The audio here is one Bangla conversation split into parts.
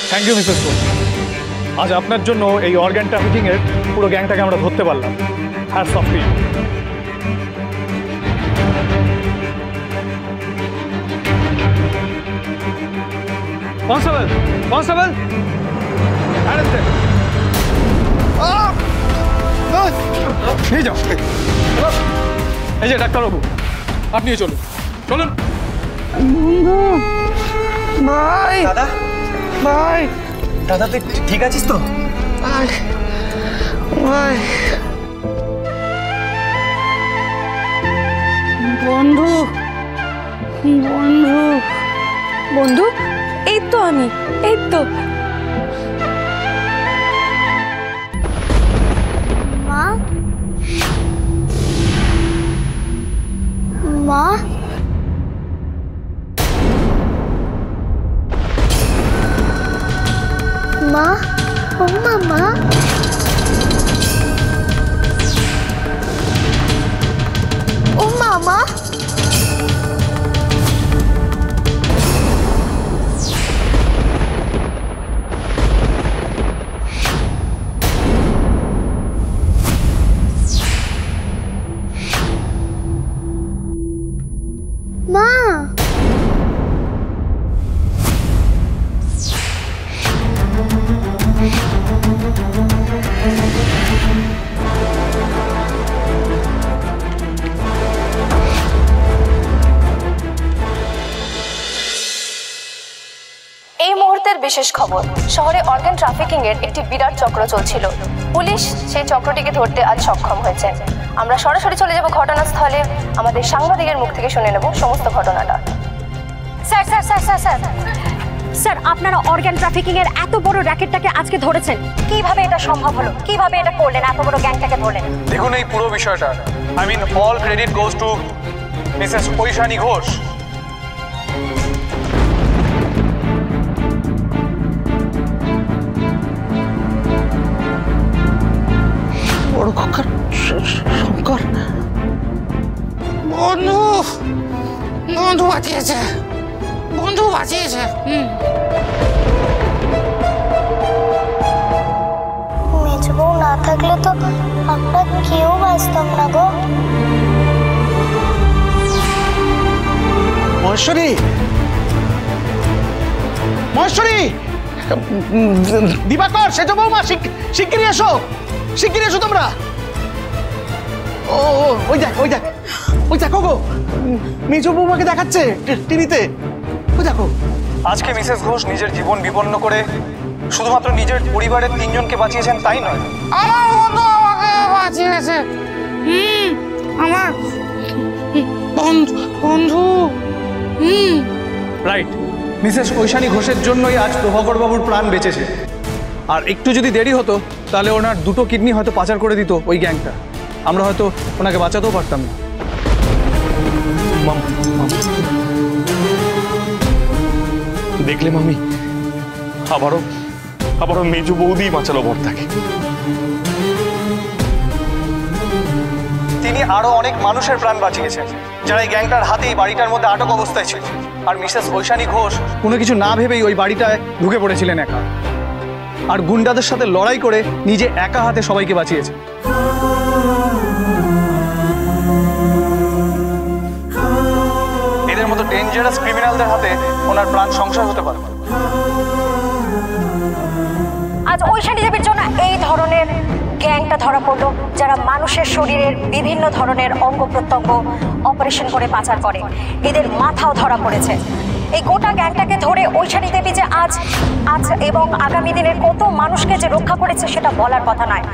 Thank you Mrs Ghosh. আজ আপনার জন্য এই অর্গান ট্রাফিকিং এর পুরো গ্যাংটাকে আমরা ধরতে পারলাম। Hats off to you. Constable, constable, নিয়ে যাও। এই যে ডাক্তারবাবু, আপনিও চলুন, চলুন। ভাই দাদা, ভাই দাদা তুই ঠিক আছিস তো? ভাই ভাই বন্ধু বন্ধু বন্ধু, এই তো আমি, এই তো। মা, মা, মা, ও মামা, ও মামা, মা, এই মুহূর্তের বিশেষ খবর, শহরে অর্গান ট্রাফিকিং এর একটি বিরাট চক্র চলছিল। পুলিশ সেই চক্রটিকে ধরতে আজ সক্ষম হয়েছে। আমরা সরাসরি চলে যাব ঘটনাস্থলে, আমাদের সাংবাদিকের মুখ থেকে শুনে নেব সমস্ত ঘটনাটা। Sir sir sir sir sir sir, আপনারা অর্গান ট্রাফিকিং এর এত বড় র্যাকেটটাকে আজকে ধরেছেন, কিভাবে এটা সম্ভব হলো? কিভাবে এটা করলেন? এত বড় গ্যাংটাকে ধরলেন? দেখুন, এই পুরো বিষয়টা all credit goes to Mrs Aishani Ghosh. বড় খোকার শঙ্কর বন্ধু বন্ধু বাঁচিয়েছে, বন্ধু বাঁচিয়েছে। মেজবউ না থাকলে তো আমরা কেউ বাঁচতাম না গো। মহেশ্বরী, মহেশ্বরী, দিবাকর, সেজ বৌমা, শিগগিরই এসো, শিগগিরই এসো তোমরা। ও ওই দেখ, ওই দেখ, ওই দেখো গো, মেজ বৌমাকে দেখাচ্ছে টিভিতে, ওই দেখো। আজকে মিসেস ঘোষ নিজের জীবন বিপন্ন করে শুধুমাত্র নিজের পরিবারের 3 জনকে বাঁচিয়েছেন তাই নয়, আমার বন্ধু আমাকে বাঁচিয়েছে। আমার বন্ধু। রাইট। মিসেস ঐশানী ঘোষের জন্যই আজ প্রভাকর বাবুর প্রাণ বেঁচেছে। আর একটু যদি দেরি হতো তাহলে ওনার 2টো কিডনি হয়তো পাচার করে দিত ওই গ্যাংটা। আমরা হয়তো ওনাকে বাঁচাতেও পারতাম না। দেখলে মামি, আবারও মেজু বৌদি বাঁচালো বর্তাকে। তিনি আরো অনেক মানুষের প্রাণ বাঁচিয়েছেন যারা এই গ্যাংটার হাতেই বাড়িটার মধ্যে আটক অবস্থায় ছিল। আর মিসেস ঐশানী ঘোষ কোনো কিছু না ভেবেই ওই বাড়িটায় ঢুকে পড়েছিলেন একা, আর গুন্ডাদের সাথে লড়াই করে নিজে একা হাতে সবাইকে বাঁচিয়েছে। এদের মতো ডেঞ্জারাস ক্রিমিনালদের হাতে ওনার প্রাণ সংশয় হতে পারে। আজ ঐশানী দেবীর জন্য এই ধরনের গ্যাংটা ধরা পড়লো, যারা মানুষের শরীরের বিভিন্ন ধরনের অঙ্গ প্রত্যঙ্গ অপারেশন করে পাচার করে। এদের মাথাও ধরা পড়েছে। এই গোটা গ্যাংটাকে ধরে ঐশানী দেবী যে আজ এবং আগামী দিনের কত মানুষকে যে রক্ষা করেছে সেটা বলার কথা নয়।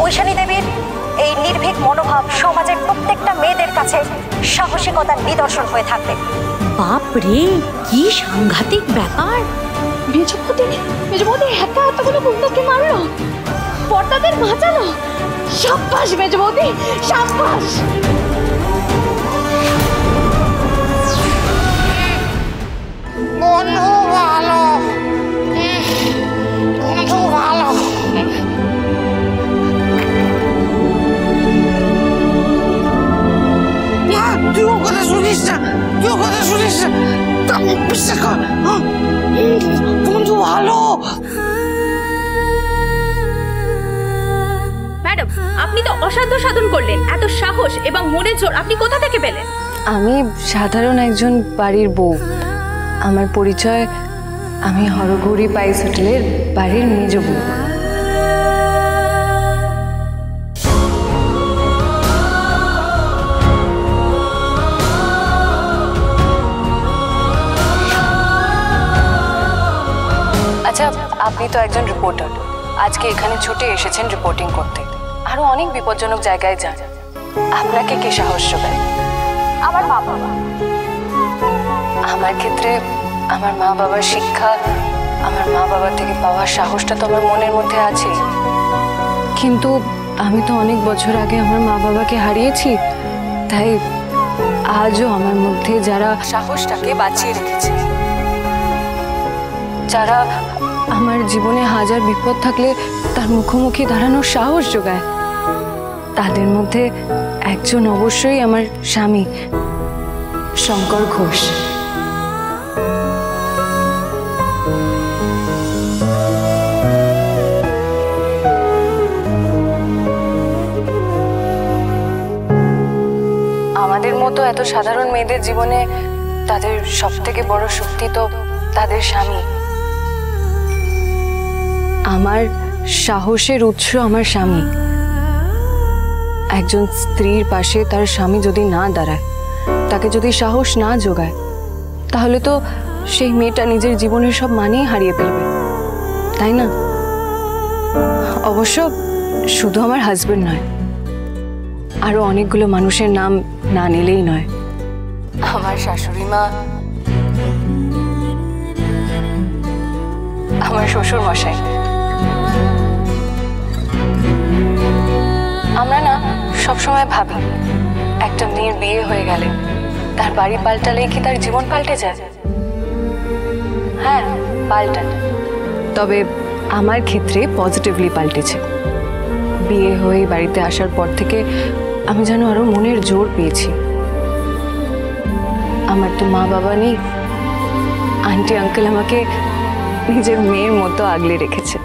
ঐশানী দেবীর এই নির্ভীক মনোভাব সমাজের প্রত্যেকটা মেয়েদের কাছে সাহসিকতার নিদর্শন হয়ে থাকবে। বাপ রে, কি সাংঘাতিক ব্যাপার! মেজবৌদি একা এতগুলো গুন্ডাকে মারলো, বর্তাদের বাঁচালো। সাব্বাস মেজবৌদি, সাব্বাস। বন্ধু ভালো, বন্ধু ভালো। তুই ও কথা শুনিস না, তুই ও কথা বিশ্বাস কর, বন্ধু ভালো। ম্যাডাম, আপনি তো অসাধ্য সাধন করলেন। এত সাহস এবং মনের জোর আপনি কোথা থেকে পেলেন? আমি সাধারণ একজন বাড়ির বউ। আমার পরিচয়, আমি হরগৌরী পাইস হোটেলের বাড়ির মেজ বউ। আচ্ছা, আপনি তো একজন রিপোর্টার, আজকে এখানে ছুটে এসেছেন রিপোর্টিং করতে। আরো অনেক বিপজ্জনক জায়গায় যান, আপনাকে কে সাহস যোগায়? আমার মা বাবা। আমার ক্ষেত্রে আমার মা বাবার শিক্ষা, আমার মা বাবার থেকে পাওয়ার সাহসটা তো আমার মনের মধ্যে আছে, কিন্তু আমি তো অনেক বছর আগে আমার মা বাবাকে হারিয়েছি। তাই আজও আমার মধ্যে যারা সাহসটাকে বাঁচিয়ে রেখেছে, যারা আমার জীবনে হাজার বিপদ থাকলে তার মুখোমুখি দাঁড়ানোর সাহস যোগায়, তাদের মধ্যে একজন অবশ্যই আমার স্বামী শঙ্কর ঘোষ। আমাদের মতো এত সাধারণ মেয়েদের জীবনে তাদের সবথেকে বড় শক্তি তো তাদের স্বামী। আমার সাহসের উৎস আমার স্বামী। একজন স্ত্রীর পাশে তার স্বামী যদি না দাঁড়ায়, তাকে যদি সাহস না যোগায়, তাহলে তো সেই মেয়েটা নিজের জীবনের সব মানেই হারিয়ে ফেলবে, তাই না? অবশ্য শুধু আমার হাজবেন্ড নয়, আরো অনেকগুলো মানুষের নাম না নিলেই নয়। আমার শাশুড়ি মা, আমার শ্বশুর মশাই। আমরা না সবসময় ভাবি একটা মেয়ের বিয়ে হয়ে গেলে তার বাড়ি পাল্টালেই কি তার জীবন পাল্টে যায়? হ্যাঁ, পাল্টায়, তবে আমার ক্ষেত্রে পজিটিভলি পাল্টেছে। বিয়ে হয়ে বাড়িতে আসার পর থেকে আমি যেন আরো মনের জোর পেয়েছি। আমার তো মা বাবা নেই, আন্টি আঙ্কেল আমাকে নিজের মেয়ের মতো আগলে রেখেছে।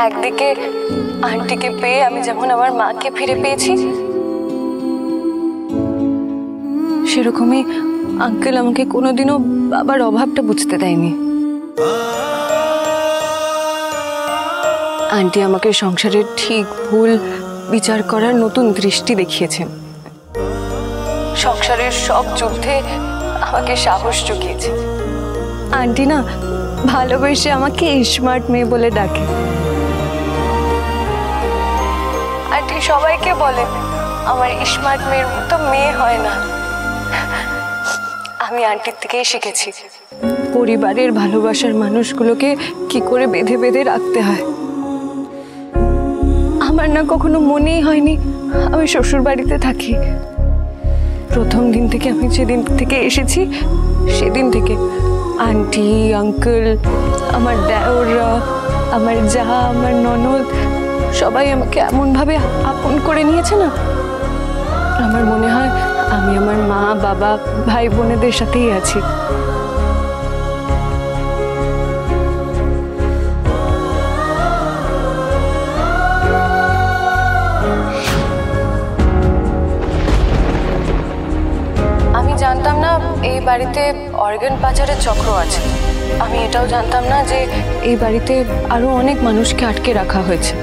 একদিকে আন্টিকে পেয়ে আমি যেমন আমার মাকে ফিরে পেয়েছি, সেরকমই আঙ্কেল আমাকে কোনোদিনও বাবার অভাবটা বুঝতে দেয়নি। আন্টি আমাকে সংসারের ঠিক ভুল বিচার করার নতুন দৃষ্টি দেখিয়েছেন। সংসারের সব যুদ্ধে আমাকে সাহস জুগিয়েছে। আন্টি না ভালোবেসে আমাকে স্মার্ট মেয়ে বলে ডাকে। আন্টি সবাইকে বলে আমার স্মার্ট মেয়ের মতো মেয়ে হয় না। আমি আন্টির থেকেই শিখেছি পরিবারের ভালোবাসার মানুষগুলোকে কি করে বেঁধে বেঁধে রাখতে হয়। আমার না কখনো মনেই হয়নি আমি শ্বশুর বাড়িতে থাকি। প্রথম দিন থেকে, আমি যেদিন থেকে এসেছি সেদিন থেকে আন্টি, আঙ্কেল, আমার দেওররা, আমার যা, আমার ননদ সবাই আমাকে এমনভাবে আপন করে নিয়েছে না, আমার মনে হয় আমি আমার মা, বাবা, ভাই বোনেদের সাথেই আছি। আমি জানতাম না এই বাড়িতে অর্গান পাচারের চক্র আছে। আমি এটাও জানতাম না যে এই বাড়িতে আরো অনেক মানুষকে আটকে রাখা হয়েছে।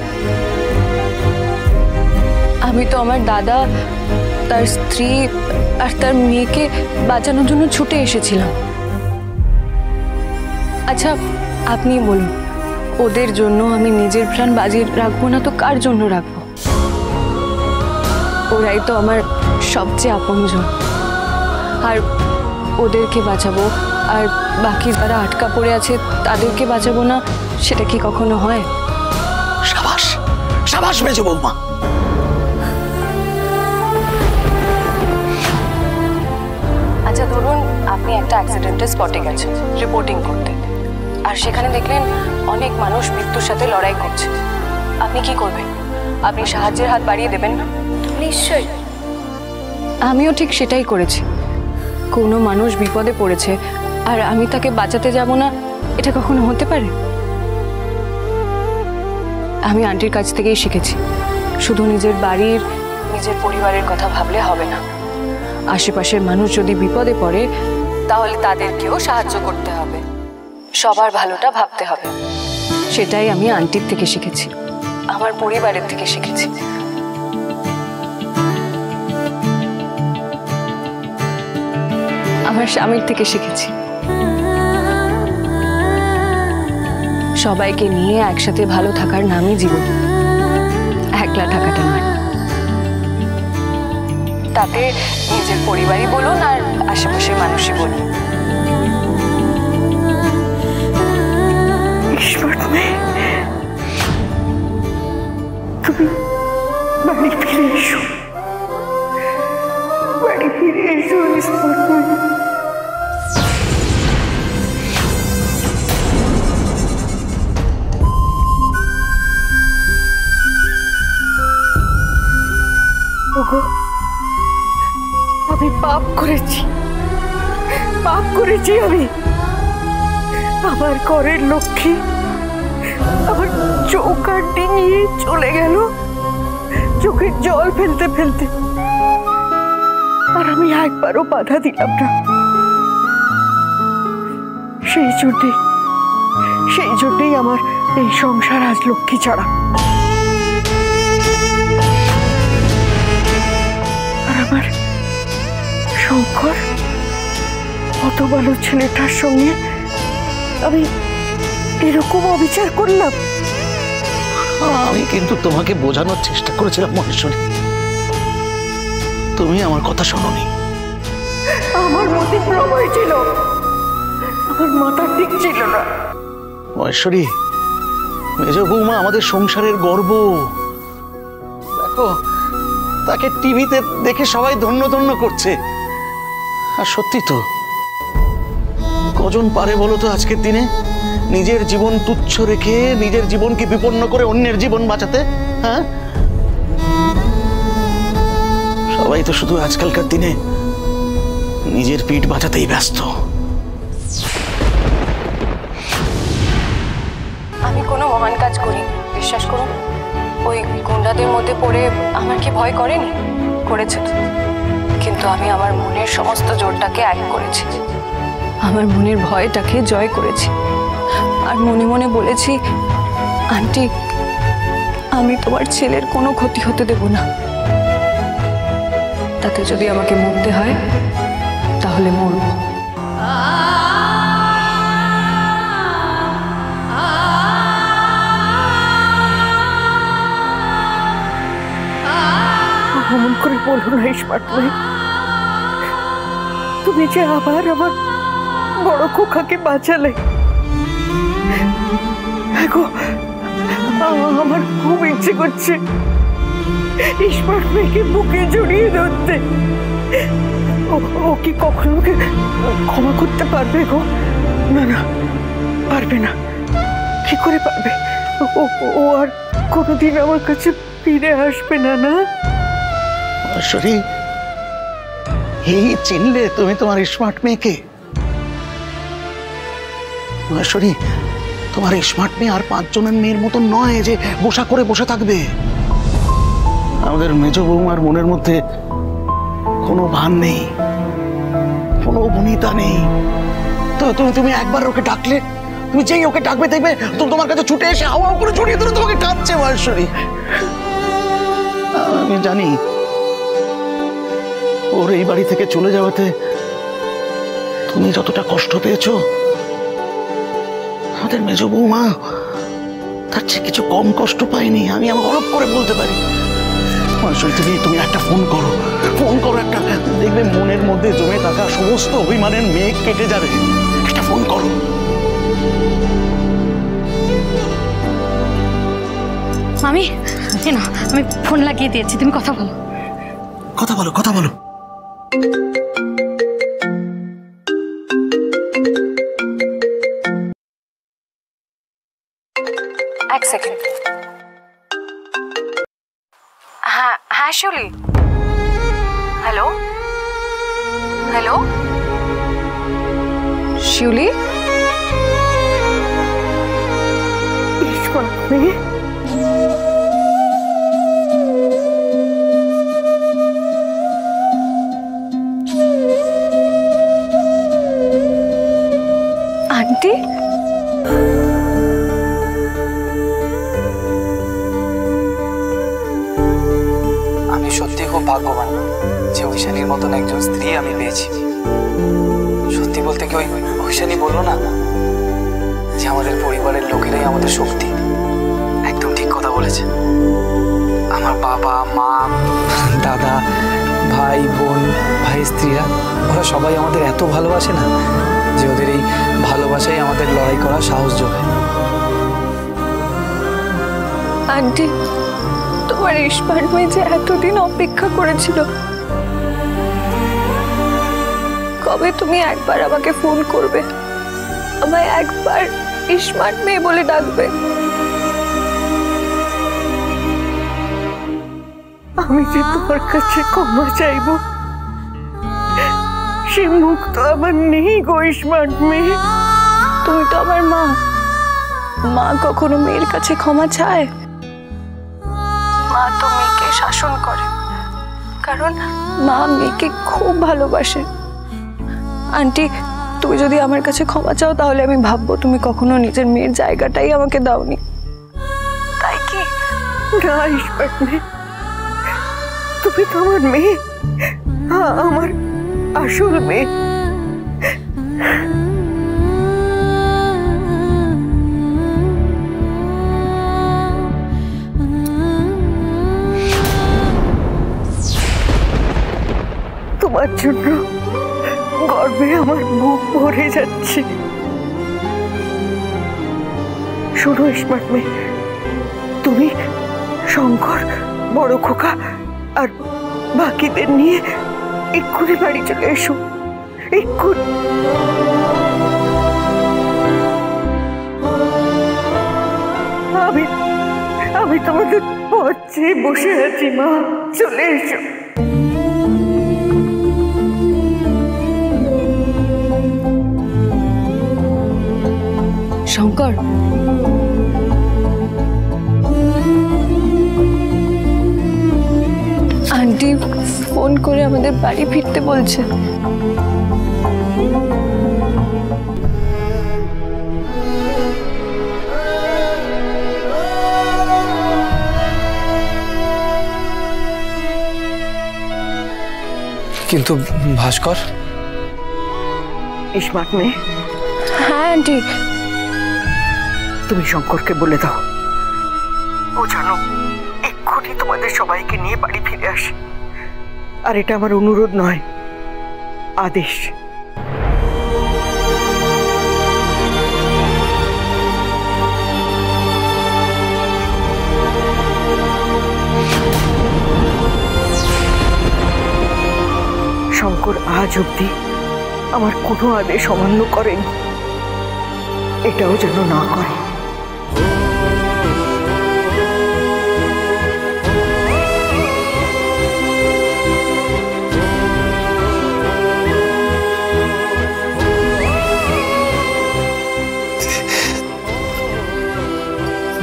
আমি তো আমার দাদা, তার স্ত্রী আর তার মেয়েকে বাঁচানোর জন্য ছুটে এসেছিলাম। আচ্ছা আপনি বলুন, ওদের জন্য আমি নিজের প্রাণ বাজি রাখবো না তো কার জন্য রাখবো? ওরাই তো আমার সবচেয়ে আপনজন। আর ওদেরকে বাঁচাবো আর বাকি যারা আটকা পড়ে আছে তাদেরকে বাঁচাবো না, সেটা কি কখনো হয়? সাবাস, সাবাস মেজো বৌমা। আচ্ছা ধরুন আপনি একটা অ্যাক্সিডেন্টের স্পটে গেছেন রিপোর্টিং করতে। আর সেখানে দেখলেন অনেক মানুষ মৃত্যুর সাথে লড়াই করছে। আপনি কি করবেন? আপনি সাহায্যের হাত বাড়িয়ে দেবেন না? নিশ্চয়ই। আমিও ঠিক সেটাই করেছি। কোনো মানুষ বিপদে পড়েছে আর আমি তাকে বাঁচাতে যাব না, এটা কখনো হতে পারে? আমি আন্টির কাছ থেকেই শিখেছি, শুধু নিজের বাড়ির, নিজের পরিবারের কথা ভাবলে হবে না। আশেপাশের মানুষ যদি বিপদে পড়ে তাহলে তাদেরকেও সাহায্য করতে হবে, সবার ভালোটা ভাবতে হবে। সেটাই আমি আন্টির থেকে শিখেছি, আমার পরিবারের থেকে শিখেছি। আমার স্বামীর থেকে শিখেছি। সবাইকে নিয়ে একসাথে ভালো থাকার নামই জীবন, একলা থাকাটা নয়। তাতে নিজের পরিবারই বলুন আর আশেপাশের মানুষই বলুন। তুমি বাড়ি ফিরে এসো, বাড়ি ফিরে এসো স্মার্ট। আমি পাপ করেছি, পাপ করেছি আমি। আমার ঘরের লক্ষ্মী আমার চৌকাঠ ডিঙিয়ে চলে গেল চোখের জল ফেলতে ফেলতে, আর আমি একবারও বাধা দিলাম না। সেই জন্যেই আমার এই সংসার আজ লক্ষ্মী ছাড়া। আর আমার শঙ্কর, অত ভালো ছেলেটার সঙ্গে আমি এরকম অবিচার করলাম। আমি কিন্তু তোমাকে বোঝানোর চেষ্টা করেছিলাম মহেশ্বরী, তুমি আমার কথা শোনোনি। আমার মতিভ্রম হয়েছিল, আমার মাথা ঠিক ছিল না। মহেশ্বরী, মেজ বৌমা আমাদের সংসারের গর্ব। দেখো, তাকে টিভিতে দেখে সবাই ধন্য ধন্য করছে। আর সত্যি তো, কজন পারে বলো তো আজকের দিনে নিজের জীবন তুচ্ছ রেখে নিজের জীবনকে বিপন্ন করে অন্যের জীবন বাঁচাতে? হ্যাঁ, সবাই তো শুধু আজকালকার দিনে নিজের পিঠ বাঁচাতেই ব্যস্ত। আমি কোনো মহান কাজ করি, বিশ্বাস করুন। ওই গুন্ডাদের মধ্যে পড়ে আমার কি ভয় করেনি? করেছে, কিন্তু আমি আমার মনের সমস্ত জোরটাকে এক করেছি, আমার মনের ভয়টাকে জয় করেছি। আর মনে মনে বলেছি, আন্টি, আমি তোমার ছেলের কোনো ক্ষতি হতে দেব না। তাতে যদি আমাকে মরতে হয় তাহলে মরব। অমন করে বলো না স্মার্ট মেয়ে। তুমি যে আবার আমার বড় খোকাকে বাঁচালে। আমার খুব ইচ্ছে করছে স্মার্ট মেয়েকে বুকে জড়িয়ে ধরতে। ও কি কখনো ওকে ক্ষমা করতে পারবে গো? না না, পারবে না। কি করে পারবে? ও আর কোনোদিন আমার কাছে ফিরে আসবে না। না মহেশ্বরী, এই চিনলে তুমি তোমার স্মার্ট মেয়েকে? মহেশ্বরী, তোমার স্মার্ট মেয়ে আর 5 জনের মেয়ের মতন নয় যে বসা করে বসে থাকবে। আমাদের মেজ বৌমার মনের মধ্যে কোনো ভান নেই, কোনো বনিতা নেই। তো তুমি একবার ওকে ডাকলে, তুমি যেই ওকে ডাকবে দেখবে তোমার কাছে ছুটে এসে হাওয়া করে জড়িয়ে ধরে তোমাকে টানছে। মহেশ্বরী, আমি জানি ওর এই বাড়ি থেকে চলে যাওয়াতে তুমি যতটা কষ্ট পেয়েছো, আমাদের মেজ বৌমা তার চেয়ে কিছু কম কষ্ট পাইনি। আমি হলপ করে বলতে পারি। তুমি একটা ফোন করো একটা, দেখবে মনের মধ্যে জমে থাকা সমস্ত অভিমানের মেঘ কেটে যাবে। একটা ফোন করো। আমি ফোন লাগিয়ে দিয়েছি, তুমি কথা বলো। এক সেকেন্ড। হ্যাঁ হ্যাঁ শিউলি, হ্যালো হ্যালো শিউলি, ইস্পাত মেয়ে, আন্টি আমি সত্যি খুব ভাগ্যবান যে ঐশানীর মতন একজন স্ত্রী আমি পেয়েছি। সত্যি বলতে কি ওই ঐশানী বললো না যে আমাদের পরিবারের লোকেরাই আমাদের শক্তি, একদম ঠিক কথা বলেছে। আমার বাবা মা দাদা ভাই বোন ভাই স্ত্রীরা ওরা সবাই আমাদের এত ভালোবাসে না যে ওদের এই ভালোবাসাই আমাদের লড়াই করার সাহস যোগায়। আন্টি, তোমার ইস্পাত মেয়ে যে এতদিন অপেক্ষা করেছিল, কবে তুমি একবার আমাকে ফোন করবে, আমায় একবার ইস্পাত মেয়ে বলে ডাকবে? আমি যে তোমার কাছে ক্ষমা চাইবো সে মুখ তো আমার নেই গো ইস্পাত মেয়ে। তুমি তো আমার মা, মা কখনো মেয়ের কাছে ক্ষমা চায়? মা তো মেয়েকে শাসন করে, কারণ মা মেয়েকে খুব ভালোবাসে। আন্টি, তুমি যদি আমার কাছে ক্ষমা চাও তাহলে আমি ভাববো তুমি কখনো নিজের মেয়ের জায়গাটাই আমাকে দাওনি, তাই কি? না ইস্পাত মেয়ে, তুমি তো আমার মেয়ে, আমার আসল মেয়ে। তোমার জন্য গর্বে আমার বুক ভরে যাচ্ছে। শোনো ইস্পাত মেয়ে, তুমি শঙ্কর, বড় খোকা আর বাকিদের নিয়ে এক্ষুনি বাড়ি চলে এসো, এক্ষুনি। আমি তোমাদের পথ চেয়ে বসে আছি মা, চলে এসো। শঙ্কর, আন্টি ফোন করে আমাদের বাড়ি ফিরতে বলছে। কিন্তু ভাস্কর? ইস্পাত মেয়ে, হ্যাঁ আন্টি। তুমি শঙ্করকে বলে দাও ও জানো এক্ষুনি তোমাদের সবাইকে নিয়ে বাড়ি ফিরে আসে। আর এটা আমার অনুরোধ নয়, আদেশ। শঙ্কর আজ অব্দি আমার কোনো আদেশ অমান্য করেনি, এটাও যেন না করে।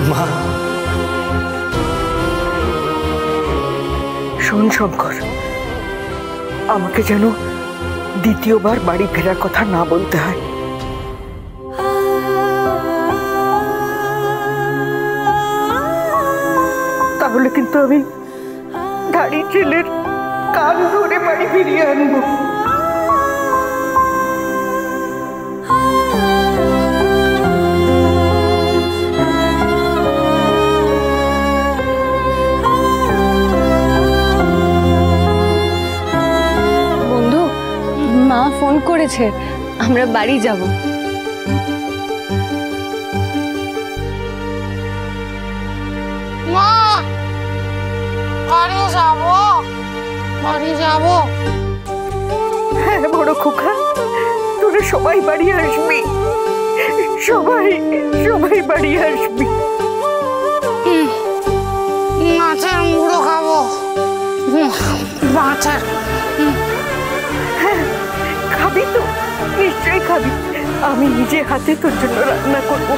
মা, শোন শঙ্কর, আমাকে যেন দ্বিতীয়বার বাড়ি ফেরার কথা না বলতে হয়। তাহলে কিন্তু আমি দাড়ি ছেলের কান ধরে বাড়ি ফিরিয়ে আনবো। বন্ধু, মা ফোন করেছে, আমরা বাড়ি যাব। মা, বাড়ি যাবো, বাড়ি যাবো। হ্যাঁ বড় খোকা, তোরা সবাই বাড়ি আসবি, সবাই সবাই বাড়ি আসবি। মাছের মুড়ো খাবো, মাছের। হ্যাঁ, খাবি তো, নিশ্চয়ই খাবি। আমি নিজে হাতে তোর জন্য রান্না করব।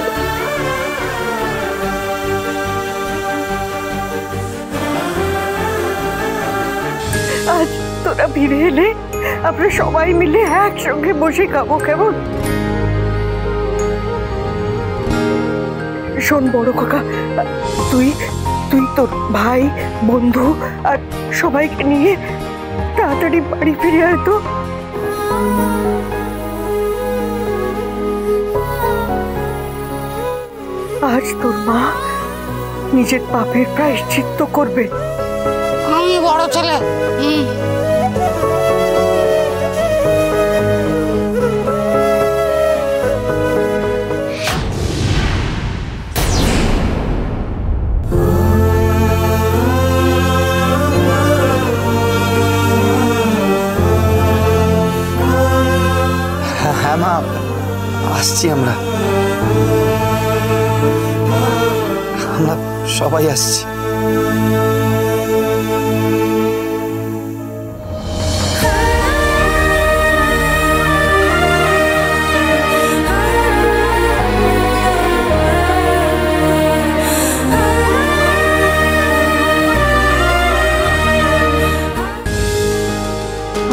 আজ তোরা ফিরে এলে আমরা সবাই মিলে একসঙ্গে বসে খাবো, কেমন? শোন বড় কাকা, তুই তুই তোর ভাই, বন্ধু আর সবাইকে নিয়ে তাড়াতাড়ি বাড়ি ফিরে আয় তো। আজ তোর মা নিজের পাপের প্রায়শ্চিত্ত করবে। আমি বড় ছেলে। হ্যাঁ মা, আসছি আমরা সবাই আসছি।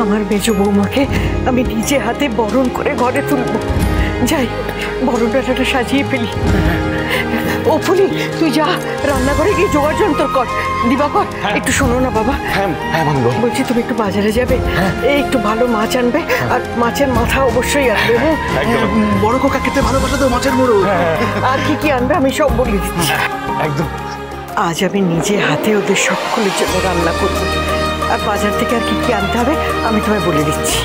আমার মেজ বৌমাকে আমি নিজে হাতে বরণ করে ঘরে তুলবো। যাই, বরণ ডাটাটা সাজিয়ে ফেলি। ও ফুলি, তুই যা রান্নাঘরে গিয়ে জোগাড় যন্ত্র কর। দিবাকর, একটু শোনো না বাবা। বলছি তুমি একটু বাজারে যাবে, একটু ভালো মাছ আনবে, আর মাছের মাথা অবশ্যই আনবে। হ্যাঁ, বড় কাকা খেতে ভালোবাসা তো, মাছের মুড়ো। আর কি কি আনবে আমি সব বলে দিচ্ছি। একদম। আজ আমি নিজে হাতে ওদের সকলের জন্য রান্না করব। আর বাজার থেকে আর কি কি আনতে হবে আমি তোমায় বলে দিচ্ছি।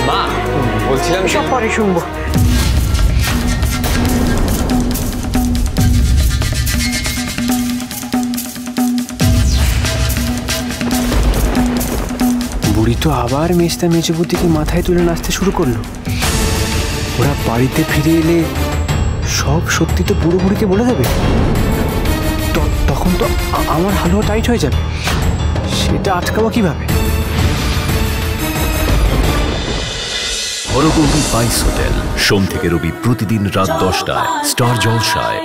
মা, বলছিলাম সব পরে শুনবো। বুড়ি তো আবার মেজদা মেজবুদ্দিকে মাথায় তুলে নাচতে শুরু করলো। ওরা বাড়িতে ফিরে এলে সব সত্যি তো বুড়ো বুড়িকে বলে দেবে। তখন তো আমার হালুয়া টাইট হয়ে যাবে। সেটা আটকাবো কিভাবে? হরগৌরী বাইস হোটেল, সোম থেকে রবি প্রতিদিন রাত 10টায় স্টার জলসায়।